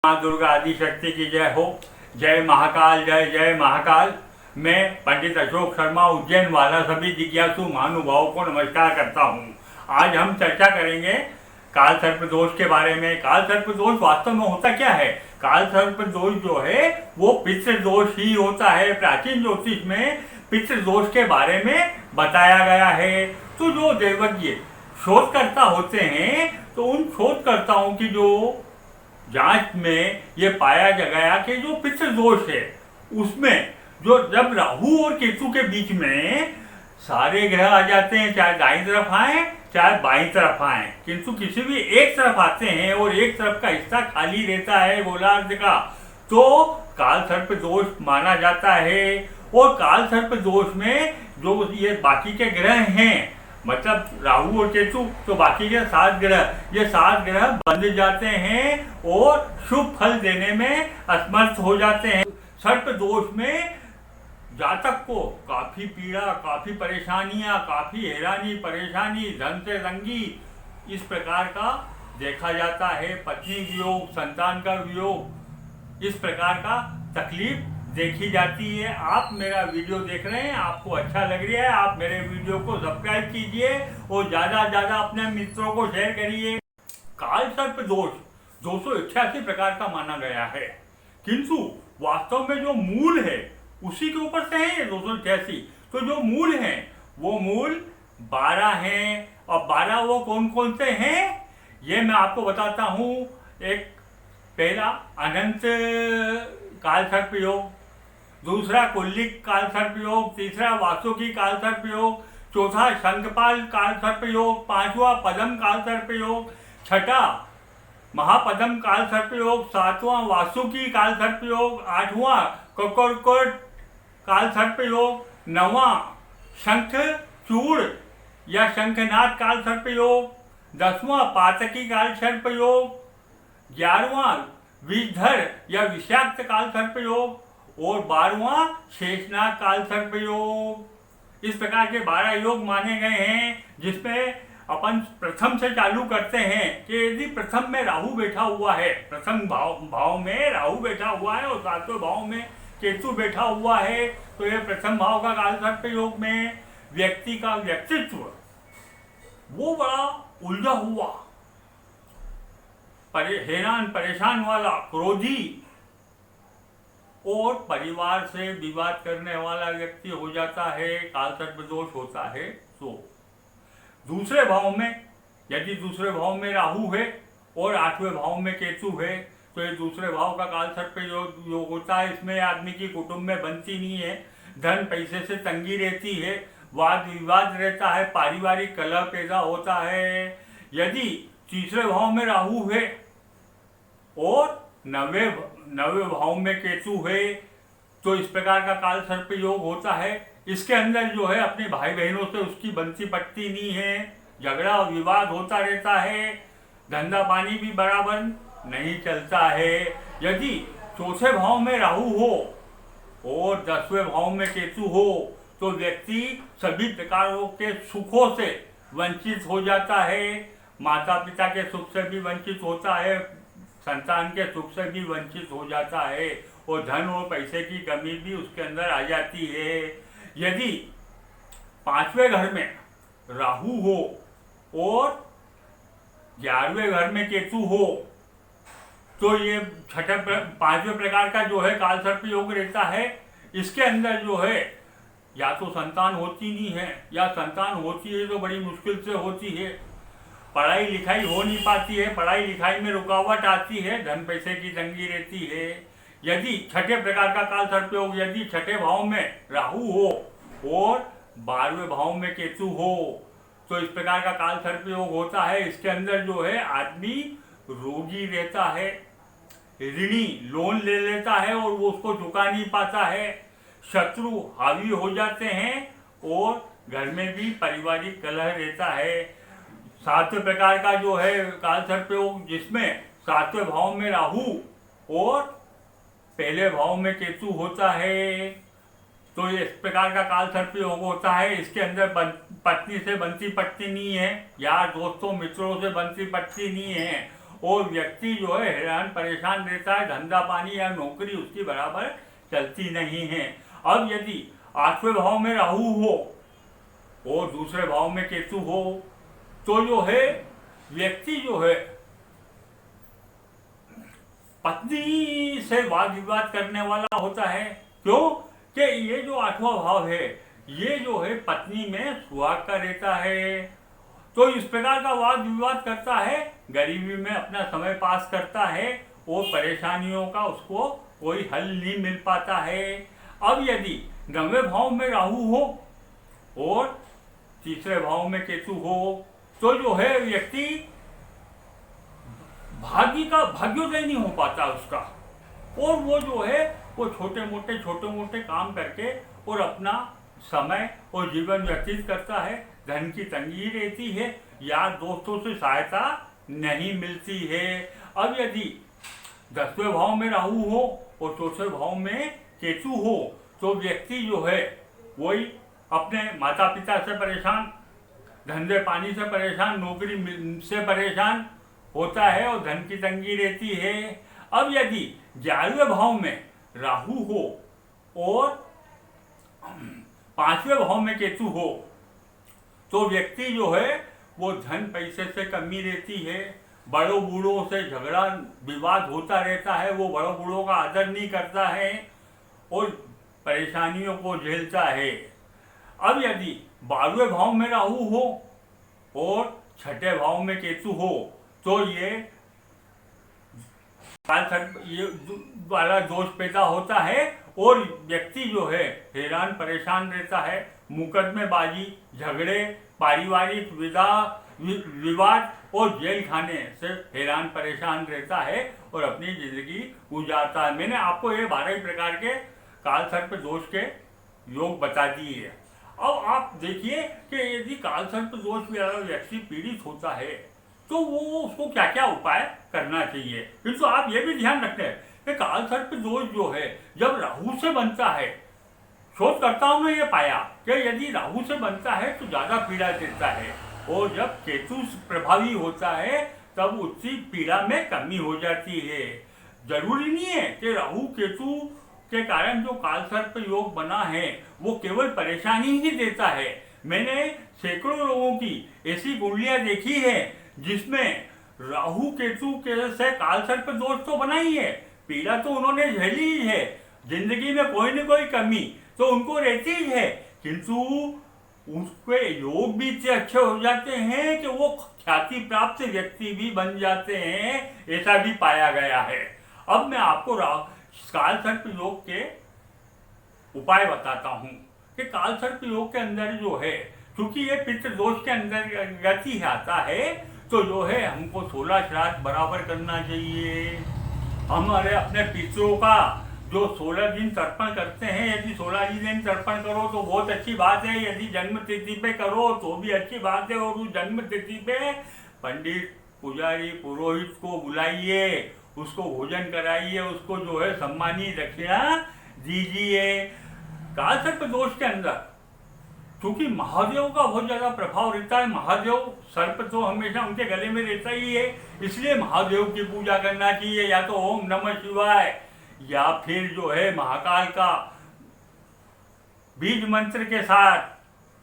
माँ दुर्गा आदि शक्ति की जय हो। जय महाकाल, जय जय महाकाल। मैं पंडित अशोक शर्मा उज्जैन वाला सभी जिज्ञासु महानुभावों को नमस्कार करता हूँ। आज हम चर्चा करेंगे काल सर्प दोष के बारे में। काल सर्प दोष वास्तव में होता क्या है? काल सर्प दोष जो है वो पितृ दोष ही होता है। प्राचीन ज्योतिष में पितृ दोष के बारे में बताया गया है। तो जो देवज्ञ शोधकर्ता होते हैं तो उन शोधकर्ताओं की जो जांच में ये पाया गया कि जो पितृ दोष है उसमें जो जब राहु और केतु के बीच में सारे ग्रह आ जाते हैं, चाहे दाईं तरफ आए चाहे बाईं तरफ आए, किंतु किसी भी एक तरफ आते हैं और एक तरफ का हिस्सा खाली रहता है गोलार्ध का, तो काल सर्प दोष माना जाता है। और काल सर्प दोष में जो ये बाकी के ग्रह हैं, मतलब राहु और केतु, तो बाकी के 7 ग्रह, ये 7 ग्रह बंध जाते हैं और शुभ फल देने में असमर्थ हो जाते हैं। सर्प दोष में जातक को काफी पीड़ा, काफी परेशानियां, काफी हैरानी परेशानी, धन से तंगी, इस प्रकार का देखा जाता है। पत्नी वियोग, संतान का वियोग, इस प्रकार का तकलीफ देखी जाती है। आप मेरा वीडियो देख रहे हैं, आपको अच्छा लग रहा है, आप मेरे वीडियो को सब्सक्राइब कीजिए और ज़्यादा से ज़्यादा अपने मित्रों को शेयर करिए। काल सर्प दोष 288 प्रकार का माना गया है, किंतु वास्तव में जो मूल है उसी के ऊपर से है 288। तो जो मूल है वो मूल 12 हैं, और 12 वो कौन कौन से हैं ये मैं आपको बताता हूँ। एक पहला अनंत काल सर्प योग, दूसरा कुल्लिक काल सर्प योग, तीसरा वासुकी काल सर्प योग, चौथा शंखपाल काल सर्प योग, पांचवा पद्म काल सर्प योग, छठा महापद्म काल सर्प योग, सातवां वासुकी काल सर्प योग, आठवां ककोरकोट काल सर्प योग, नौवां शंख चूड़ या शंखनाद काल सर्प योग, 10वां पातकी काल सर्प योग, 11वां विषधर या विषाक्त काल सर्प योग और 12वां शेषनाग काल सर्प योग। इस प्रकार के 12 योग माने गए हैं, जिसमें अपन प्रथम से चालू करते हैं कि यदि प्रथम में राहु बैठा हुआ है, प्रथम भाव में राहु बैठा हुआ है और 7वें भाव में केतु बैठा हुआ है, तो ये प्रथम भाव का काल सर्प योग में व्यक्ति का व्यक्तित्व वो बड़ा उलझा हुआ, हैरान परेशान वाला, क्रोधी और परिवार से विवाद करने वाला व्यक्ति हो जाता है। काल सर्प दोष होता है। तो दूसरे भाव में, यदि दूसरे भाव में राहु है और 8वें भाव में केतु है, तो ये दूसरे भाव का काल सर्प योग होता है। इसमें आदमी की कुटुंब में बनती नहीं है, धन पैसे से तंगी रहती है, वाद विवाद रहता है, पारिवारिक कलह पैदा होता है। यदि तीसरे भाव में राहु है और 9वें भाव में केतु है, तो इस प्रकार का काल सर्प योग होता है। इसके अंदर जो है अपने भाई बहनों से उसकी बनती पटती नहीं है, झगड़ा विवाद होता रहता है, धंधा पानी भी बराबर नहीं चलता है। यदि चौथे भाव में राहु हो और 10वें भाव में केतु हो, तो व्यक्ति सभी प्रकारों के सुखों से वंचित हो जाता है। माता पिता के सुख से भी वंचित होता है, संतान के सुख से भी वंचित हो जाता है, और धन और पैसे की कमी भी उसके अंदर आ जाती है। यदि 5वें घर में राहु हो और 11वें घर में केतु हो, तो ये 5वें प्रकार का जो है काल सर्प योग रहता है। इसके अंदर जो है या तो संतान होती नहीं है, या संतान होती है तो बड़ी मुश्किल से होती है, पढ़ाई लिखाई हो नहीं पाती है, पढ़ाई लिखाई में रुकावट आती है, धन पैसे की तंगी रहती है। यदि छठे प्रकार का काल सर्प योग, यदि छठे भाव में राहु हो और 12वें भाव में केतु हो, तो इस प्रकार का काल सर्प योग होता है। इसके अंदर जो है आदमी रोगी रहता है, ऋणी लोन ले लेता है और वो उसको चुका नहीं पाता है, शत्रु हावी हो जाते हैं, और घर में भी पारिवारिक कलह रहता है। 7वें प्रकार का जो है काल सर्प योग, जिसमें 7वें भाव में राहु और पहले भाव में केतु होता है, तो इस प्रकार का काल सर्प योग होता है। इसके अंदर पत्नी से बनती पटती नहीं है, यार दोस्तों मित्रों से बनती पटती नहीं है, और व्यक्ति जो है हैरान परेशान रहता है, धंधा पानी या नौकरी उसकी बराबर चलती नहीं है। अब यदि 8वें भाव में राहु हो और दूसरे भाव में केतु हो तो जो है व्यक्ति जो है पत्नी से वाद विवाद करने वाला होता है। क्यों कि ये जो 8वां भाव है ये जो है पत्नी में सुहाग का रहता है, तो इस प्रकार का वाद विवाद करता है, गरीबी में अपना समय पास करता है और परेशानियों का उसको कोई हल नहीं मिल पाता है। अब यदि 9वें भाव में राहु हो और तीसरे भाव में केतु हो तो जो है व्यक्ति भाग्योदय नहीं हो पाता उसका, और वो जो है वो छोटे मोटे काम करके और अपना समय और जीवन व्यतीत करता है। धन की तंगी रहती है, यार दोस्तों से सहायता नहीं मिलती है। अब यदि 10वें भाव में राहु हो और 4वें भाव में केतु हो तो व्यक्ति जो है वही अपने माता पिता से परेशान, धंधे पानी से परेशान, नौकरी से परेशान होता है और धन की तंगी रहती है। अब यदि 11वें भाव में राहु हो और 5वें भाव में केतु हो तो व्यक्ति जो है वो धन पैसे से कमी रहती है, बड़ों बूढ़ों से झगड़ा विवाद होता रहता है, वो बड़ों बूढ़ों का आदर नहीं करता है और परेशानियों को झेलता है। अब यदि 12वें भाव में राहु हो और 6ठे भाव में केतु हो तो ये वाला दोष पैदा होता है और व्यक्ति जो है हैरान परेशान रहता है, मुकदमेबाजी, झगड़े, पारिवारिक विवाद और जेल खाने से हैरान परेशान रहता है और अपनी जिंदगी गुजारता है। मैंने आपको ये 12 प्रकार के काल सर्प दोष के योग बता दिए। अब आप देखिए कि यदि काल सर्प दोष वाला व्यक्ति पीड़ित होता है तो वो उसको क्या क्या उपाय करना चाहिए। किंतु आप ये भी ध्यान रखते हैं कि काल सर्प दोष जो है जब राहु से बनता है, शोधकर्ताओं ने ये पाया कि यदि राहु से बनता है तो ज्यादा पीड़ा देता है और जब केतु प्रभावी होता है तब उसकी पीड़ा में कमी हो जाती है। जरूरी नहीं है कि राहु केतु के कारण जो काल सर्प योग बना है वो केवल परेशानी ही देता है। मैंने सैकड़ों लोगों की ऐसी कुंडलियां देखी है जिसमें राहु केतु के से काल सर्प दोष तो बना ही है, पीड़ा तो उन्होंने झेली ही है, जिंदगी में कोई न कोई कमी तो उनको रहती ही है, किंतु उसके योग भी इतने अच्छे हो जाते हैं कि वो ख्याति प्राप्त व्यक्ति भी बन जाते हैं, ऐसा भी पाया गया है। अब मैं आपको काल सर्प योग के उपाय बताता हूँ कि काल सर्प योग के अंदर जो है, क्योंकि ये पितृ दोष के अंदर गति आता है तो जो है हमको 16 श्राद्ध बराबर करना चाहिए। हमारे अपने पितरों का जो 16 दिन तर्पण करते हैं, यदि 16 दिन तर्पण करो तो बहुत अच्छी बात है, यदि जन्म तिथि पे करो तो भी अच्छी बात है। और उस जन्म तिथि पे पंडित, पुजारी, पुरोहित को बुलाइए, उसको भोजन कराइए, उसको जो है सम्मानी दक्षिणा दीजिए। काल सर्प दोष के अंदर क्योंकि महादेव का बहुत ज्यादा प्रभाव रहता है, महादेव सर्प तो हमेशा उनके गले में रहता ही है, इसलिए महादेव की पूजा करना चाहिए, या तो ओम नमः शिवाय या फिर जो है महाकाल का बीज मंत्र के साथ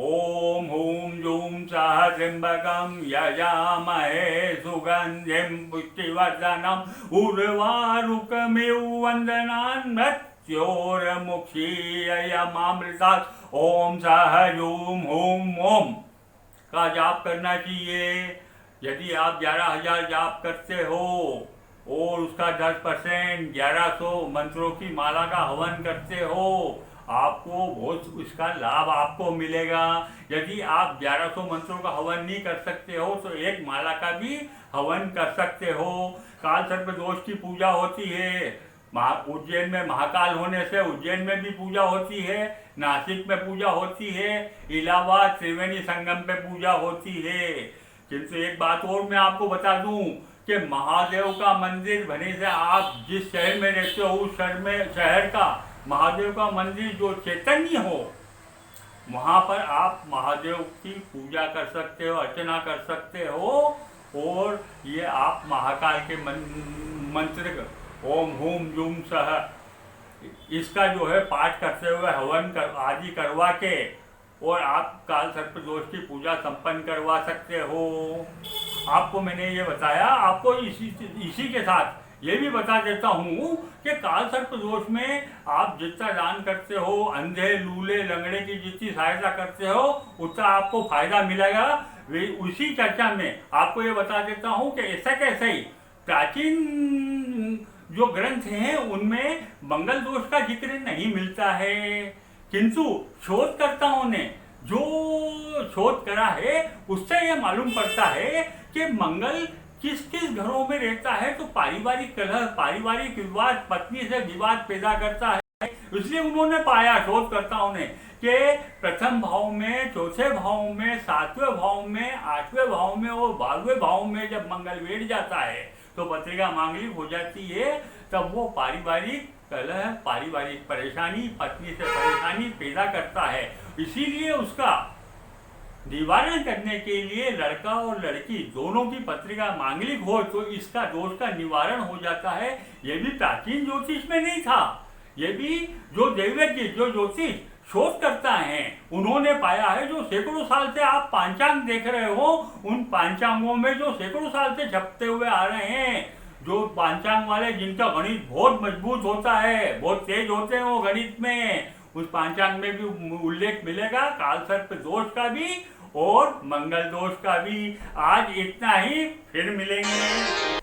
ओम हूं जूं सह त्र्यंबकम यजामहे सुगंधिं पुष्टिवर्धनम् उर्वारुकमिव वन्दनान् मृत्योर्मुक्षीयमामृतात् ओम सह जूं हूं ओम का जाप करना चाहिए। यदि आप 11,000 जाप करते हो और उसका 10% 1100 मंत्रों की माला का हवन करते हो, आपको बहुत इसका लाभ आपको मिलेगा। यदि आप 1100 मंत्रों का हवन नहीं कर सकते हो तो एक माला का भी हवन कर सकते हो। काल सर्प दोष की पूजा होती है, उज्जैन में महाकाल होने से उज्जैन में भी पूजा होती है, नासिक में पूजा होती है, इलाहाबाद त्रिवेणी संगम पे पूजा होती है। किंतु एक बात और मैं आपको बता दूं कि महादेव का मंदिर बने से आप जिस शहर में रहते हो उस शहर का महादेव का मंदिर जो चैतन्य हो, वहां पर आप महादेव की पूजा कर सकते हो, अर्चना कर सकते हो और ये आप महाकाल के मंत्र ओम हुम जुम सह इसका जो है पाठ करते हुए हवन आदि करवा के और आप काल सर्प दोष की पूजा संपन्न करवा सकते हो। आपको मैंने ये बताया, आपको इसी के साथ ये भी बता देता हूँ कि काल सर्प दोष में आप जितना दान करते हो, अंधे लूले लंगड़े की जितनी सहायता करते हो उतना आपको फायदा मिलेगा। वे उसी चर्चा में आपको ये बता देता हूँ कि ऐसा कैसे ही प्राचीन जो ग्रंथ हैं उनमें मंगल दोष का जिक्र नहीं मिलता है, किंतु शोधकर्ताओं ने जो शोध करा है उससे यह मालूम पड़ता है कि मंगल किस किस घरों में रहता है तो पारिवारिक कलह, पारिवारिक विवाद, पत्नी से विवाद पैदा करता है। इसलिए उन्होंने पाया, शोधकर्ताओं ने, कि प्रथम भाव में, चौथे भाव में, सातवें भाव में, आठवें भाव में और 12वें भाव में जब मंगल बैठ जाता है तो पत्रिका मांगलिक हो जाती है। तब वो पारिवारिक कलह, पारिवारिक परेशानी, पत्नी से परेशानी पैदा करता है। इसीलिए उसका निवारण करने के लिए लड़का और लड़की दोनों की पत्रिका मांगलिक हो तो इसका दोष का निवारण हो जाता है। ये भी प्राचीन ज्योतिष में नहीं था, ये भी जो दैवज्ञ, जो ज्योतिष शोध करता है उन्होंने पाया है। जो सैकड़ों साल से आप पांचांग देख रहे हो, उन पांचांगों में जो सैकड़ों साल से छपते हुए आ रहे हैं, जो पांचांग वाले जिनका गणित बहुत मजबूत होता है, बहुत तेज होते हैं वो गणित में, उस पांचांग में भी उल्लेख मिलेगा काल सर्प दोष का भी और मंगल दोष का भी। आज इतना ही, फिर मिलेंगे।